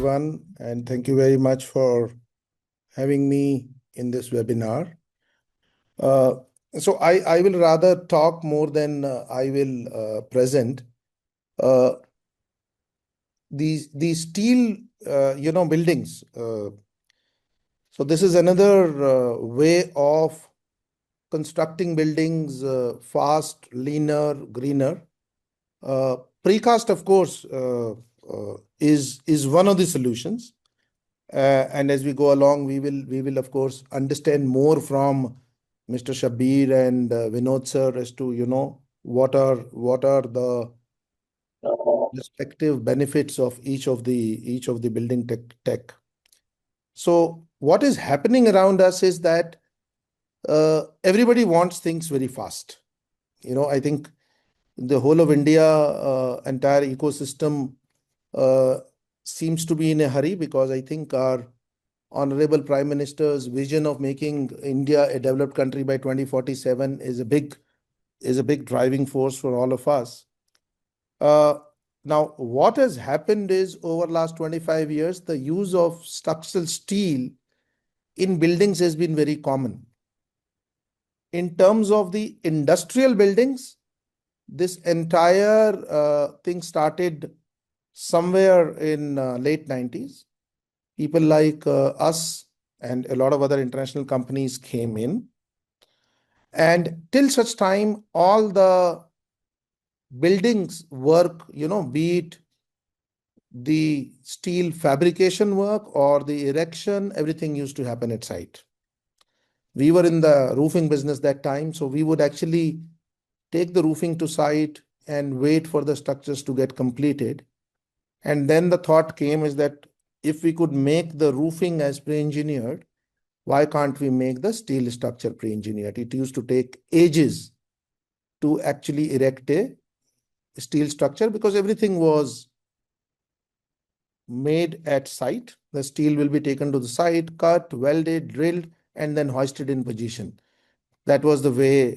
everyone, and thank you very much for having me in this webinar. Uh, I will rather talk more than I will present. Uh, these steel, buildings. So this is another way of constructing buildings fast, leaner, greener. Uh, Precast, of course, is one of the solutions. And as we go along, we will of course understand more from Mr. Shabir and Vinod sir as to what are the respective benefits of each of the building tech. So what is happening around us is that everybody wants things very fast. I think the whole of India, entire ecosystem uh, seems to be in a hurry, because I think our Honorable Prime Minister's vision of making India a developed country by 2047 is a big driving force for all of us. Uh, Now, what has happened is, over last 25 years, the use of structural steel in buildings has been very common. In terms of the industrial buildings, this entire thing started somewhere in late 90s. People like us and a lot of other international companies came in. And till such time, all the buildings work, be it the steel fabrication work or the erection, everything used to happen at site. We were in the roofing business that time, so we would actually take the roofing to site and wait for the structures to get completed. And then the thought came is that if we could make the roofing as pre-engineered, why can't we make the steel structure pre-engineered? It used to take ages to actually erect a steel structure, because everything was made at site. The steel will be taken to the site, cut, welded, drilled, and then hoisted in position. That was the way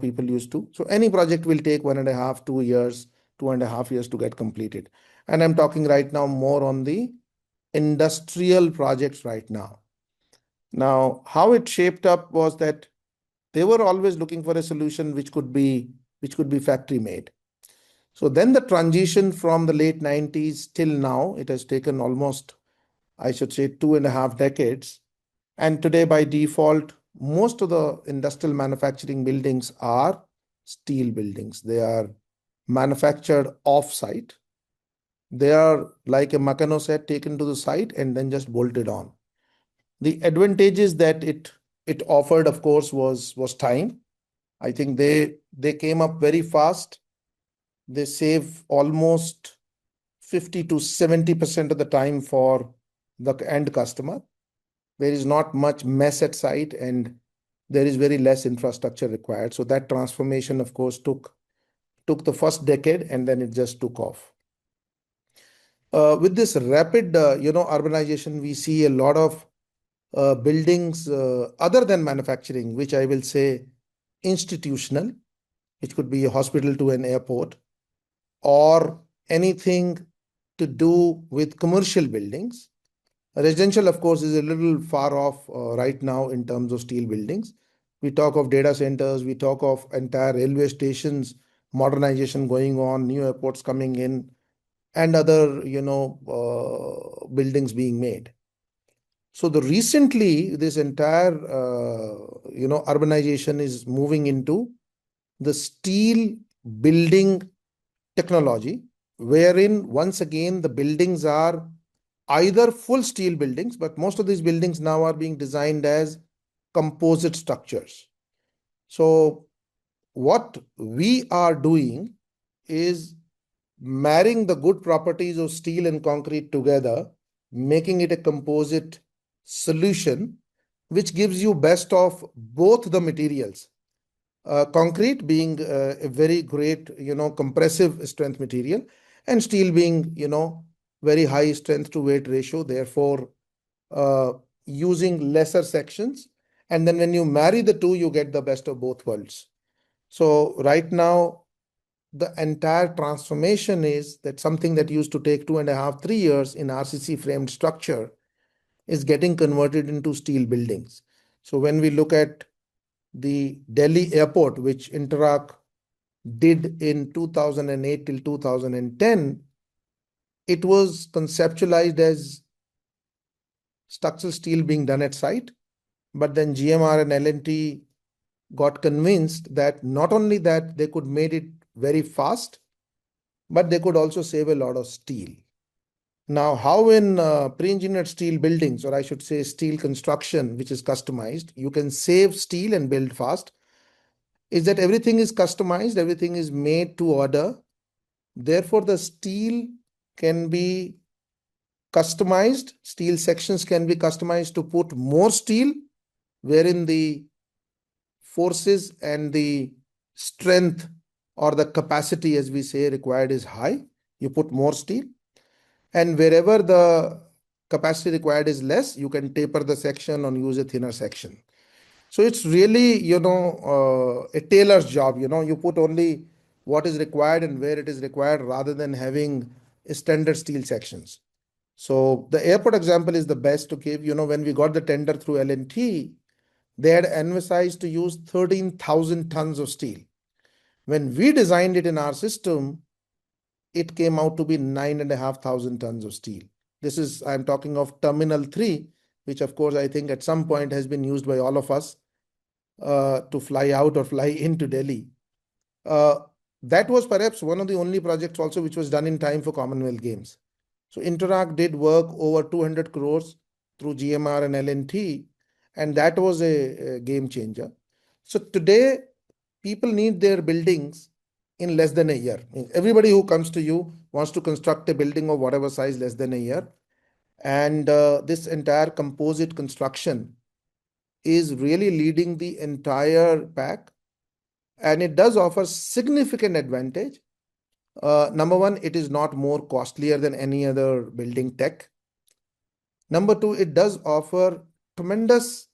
people used to. So any project will take 1.5, 2 years, 2.5 years to get completed. And I'm talking right now more on the industrial projects right now. Now, how it shaped up was that they were always looking for a solution which could be factory made. So then the transition from the late 90s till now, it has taken almost, I should say, 2.5 decades. And today, by default, most of the industrial manufacturing buildings are steel buildings. They are manufactured off-site. They are like a Meccano set taken to the site and then just bolted on. The advantages that it offered, of course, was time. I think they came up very fast. They save almost 50 to 70% of the time for the end customer. There is not much mess at site, and there is very less infrastructure required. So that transformation, of course, took the first decade, and then it just took off. With this rapid, urbanization, we see a lot of buildings other than manufacturing, which I will say institutional, which could be a hospital to an airport, or anything to do with commercial buildings. Residential, of course, is a little far off right now in terms of steel buildings. We talk of data centers, we talk of entire railway stations, modernization going on, new airports coming in, and other, buildings being made. So recently, this entire, urbanization is moving into the steel building technology, wherein once again the buildings are either full steel buildings, but most of these buildings now are being designed as composite structures. So what we are doing is marrying the good properties of steel and concrete together, making it a composite solution, which gives you best of both the materials. Concrete being a very great, compressive strength material, and steel being, very high strength to weight ratio, therefore using lesser sections. And then when you marry the two, you get the best of both worlds. So right now, the entire transformation is that something that used to take 2.5, 3 years in RCC framed structure is getting converted into steel buildings. So when we look at the Delhi airport, which Interarch did in 2008 till 2010, it was conceptualized as structural steel being done at site. But then GMR and L&T got convinced that not only that they could make it very fast, but they could also save a lot of steel. Now, how in pre-engineered steel buildings, or I should say steel construction, which is customized, you can save steel and build fast, is that everything is customized, everything is made to order. Therefore, the steel can be customized, steel sections can be customized to put more steel, wherein the forces and the strength or the capacity, as we say, required is high. You put more steel. And wherever the capacity required is less, you can taper the section or use a thinner section. So it's really, a tailor's job. You put only what is required and where it is required rather than having standard steel sections. So the airport example is the best to give. When we got the tender through L&T, they had emphasized to use 13,000 tons of steel. When we designed it in our system, it came out to be 9,500 tons of steel. I'm talking of Terminal 3, which of course I think at some point has been used by all of us to fly out or fly into Delhi. That was perhaps one of the only projects also which was done in time for Commonwealth Games. So Interarch did work over 200 crores through GMR and L&T, and that was a game changer. So today, people need their buildings in less than a year. Everybody who comes to you wants to construct a building of whatever size less than a year. And this entire composite construction is really leading the entire pack. And it does offer significant advantage. Number one, it is not more costlier than any other building tech. Number two, it does offer tremendous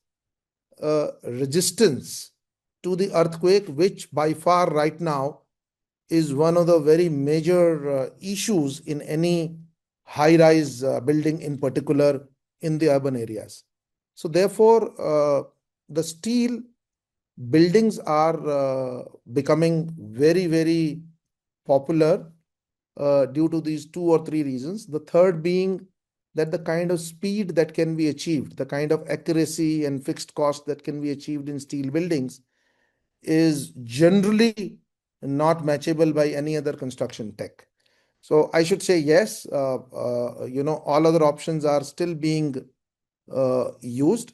resistance to the earthquake, which by far right now is one of the very major issues in any high-rise building, in particular in the urban areas. So therefore, the steel buildings are becoming very, very popular due to these two or three reasons. The third being that the kind of speed that can be achieved, the kind of accuracy and fixed cost that can be achieved in steel buildings is generally not matchable by any other construction tech. So I should say yes, all other options are still being used.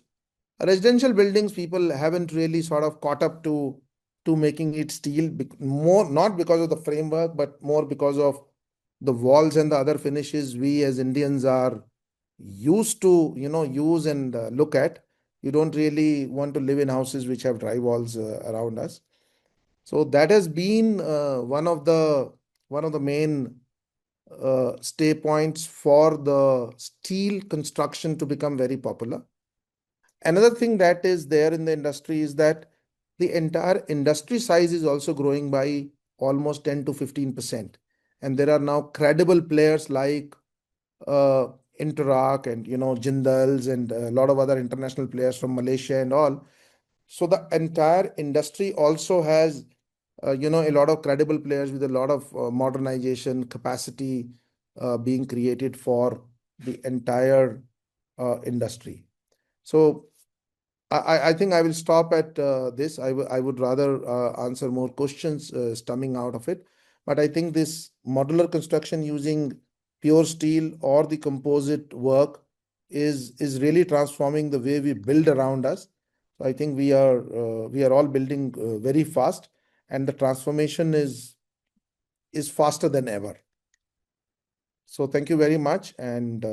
Residential buildings, people haven't really sort of caught up to making it steel, more not because of the framework, but more because of the walls and the other finishes we as Indians are used to, use and look at. You don't really want to live in houses which have dry walls around us. So that has been one of the main stay points for the steel construction to become very popular. Another thing that is there in the industry is that the entire industry size is also growing by almost 10 to 15%. And there are now credible players like uh, Interarch and Jindals and a lot of other international players from Malaysia and all. So the entire industry also has a lot of credible players with a lot of modernization capacity being created for the entire industry. So I think I will stop at this. I would rather answer more questions stemming out of it. But I think this modular construction using pure steel or the composite work is really transforming the way we build around us. So I think we are all building very fast, and the transformation is faster than ever. So thank you very much, and